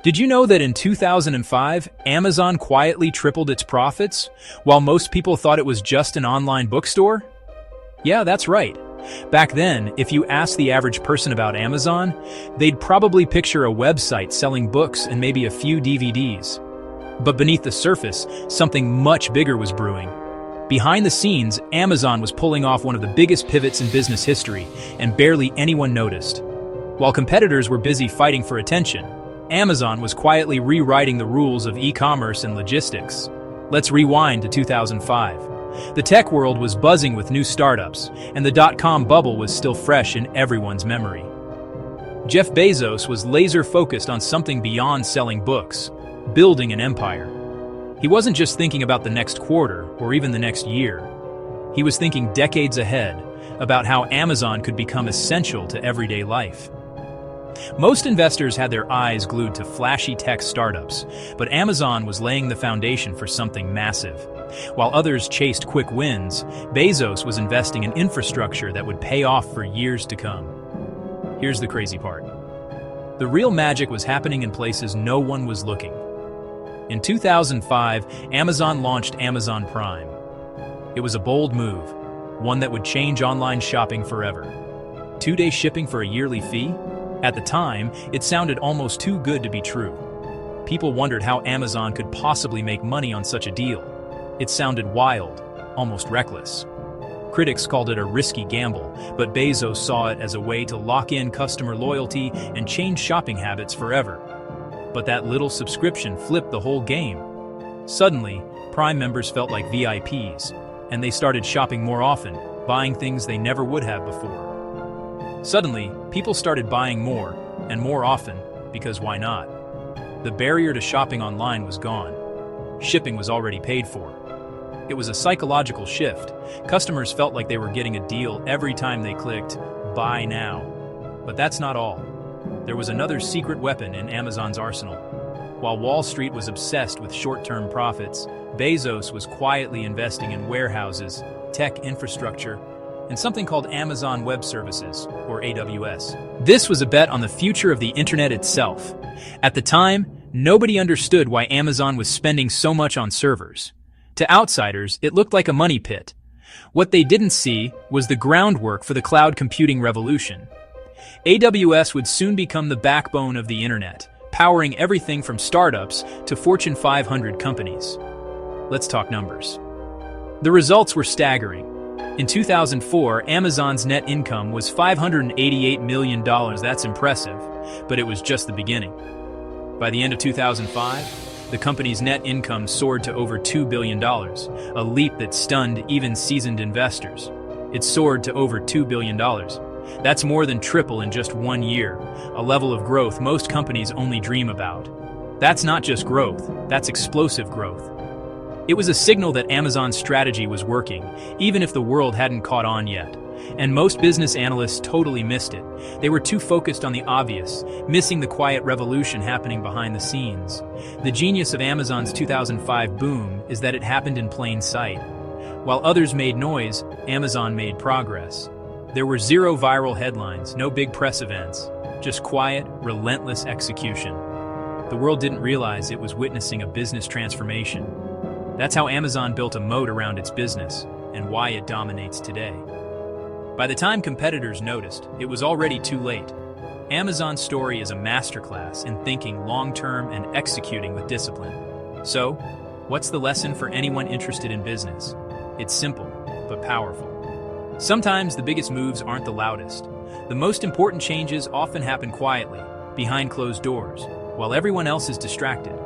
Did you know that in 2005, Amazon quietly tripled its profits, while most people thought it was just an online bookstore? Yeah, that's right. Back then, if you asked the average person about Amazon, they'd probably picture a website selling books and maybe a few DVDs. But beneath the surface, something much bigger was brewing. Behind the scenes, Amazon was pulling off one of the biggest pivots in business history, and barely anyone noticed. While competitors were busy fighting for attention, Amazon was quietly rewriting the rules of e-commerce and logistics. Let's rewind to 2005. The tech world was buzzing with new startups, and the dot-com bubble was still fresh in everyone's memory. Jeff Bezos was laser-focused on something beyond selling books, building an empire. He wasn't just thinking about the next quarter or even the next year. He was thinking decades ahead about how Amazon could become essential to everyday life. Most investors had their eyes glued to flashy tech startups, but Amazon was laying the foundation for something massive. While others chased quick wins, Bezos was investing in infrastructure that would pay off for years to come. Here's the crazy part. The real magic was happening in places no one was looking. In 2005, Amazon launched Amazon Prime. It was a bold move, one that would change online shopping forever. 2-day shipping for a yearly fee? At the time, it sounded almost too good to be true. People wondered how Amazon could possibly make money on such a deal. It sounded wild, almost reckless. Critics called it a risky gamble, but Bezos saw it as a way to lock in customer loyalty and change shopping habits forever. But that little subscription flipped the whole game. Suddenly, Prime members felt like VIPs, and they started shopping more often, buying things they never would have before. Suddenly, people started buying more, and more often, because why not? The barrier to shopping online was gone. Shipping was already paid for. It was a psychological shift. Customers felt like they were getting a deal every time they clicked, "Buy now." But that's not all. There was another secret weapon in Amazon's arsenal. While Wall Street was obsessed with short-term profits, Bezos was quietly investing in warehouses, tech infrastructure, and something called Amazon Web Services, or AWS. This was a bet on the future of the internet itself. At the time, nobody understood why Amazon was spending so much on servers. To outsiders, it looked like a money pit. What they didn't see was the groundwork for the cloud computing revolution. AWS would soon become the backbone of the internet, powering everything from startups to Fortune 500 companies. Let's talk numbers. The results were staggering. In 2004, Amazon's net income was $588 million. That's impressive, but it was just the beginning. By the end of 2005, the company's net income soared to over $2 billion, a leap that stunned even seasoned investors. It soared to over $2 billion. That's more than triple in just 1 year, a level of growth most companies only dream about. That's not just growth, that's explosive growth. It was a signal that Amazon's strategy was working, even if the world hadn't caught on yet. And most business analysts totally missed it. They were too focused on the obvious, missing the quiet revolution happening behind the scenes. The genius of Amazon's 2005 boom is that it happened in plain sight. While others made noise, Amazon made progress. There were zero viral headlines, no big press events, just quiet, relentless execution. The world didn't realize it was witnessing a business transformation. That's how Amazon built a moat around its business, and why it dominates today. By the time competitors noticed, it was already too late. Amazon's story is a masterclass in thinking long-term and executing with discipline. So, what's the lesson for anyone interested in business? It's simple, but powerful. Sometimes the biggest moves aren't the loudest. The most important changes often happen quietly, behind closed doors, while everyone else is distracted.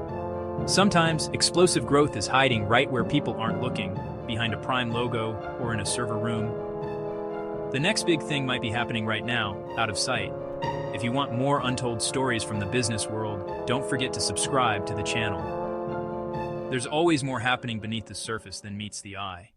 Sometimes, explosive growth is hiding right where people aren't looking, behind a Prime logo or in a server room. The next big thing might be happening right now, out of sight. If you want more untold stories from the business world, don't forget to subscribe to the channel. There's always more happening beneath the surface than meets the eye.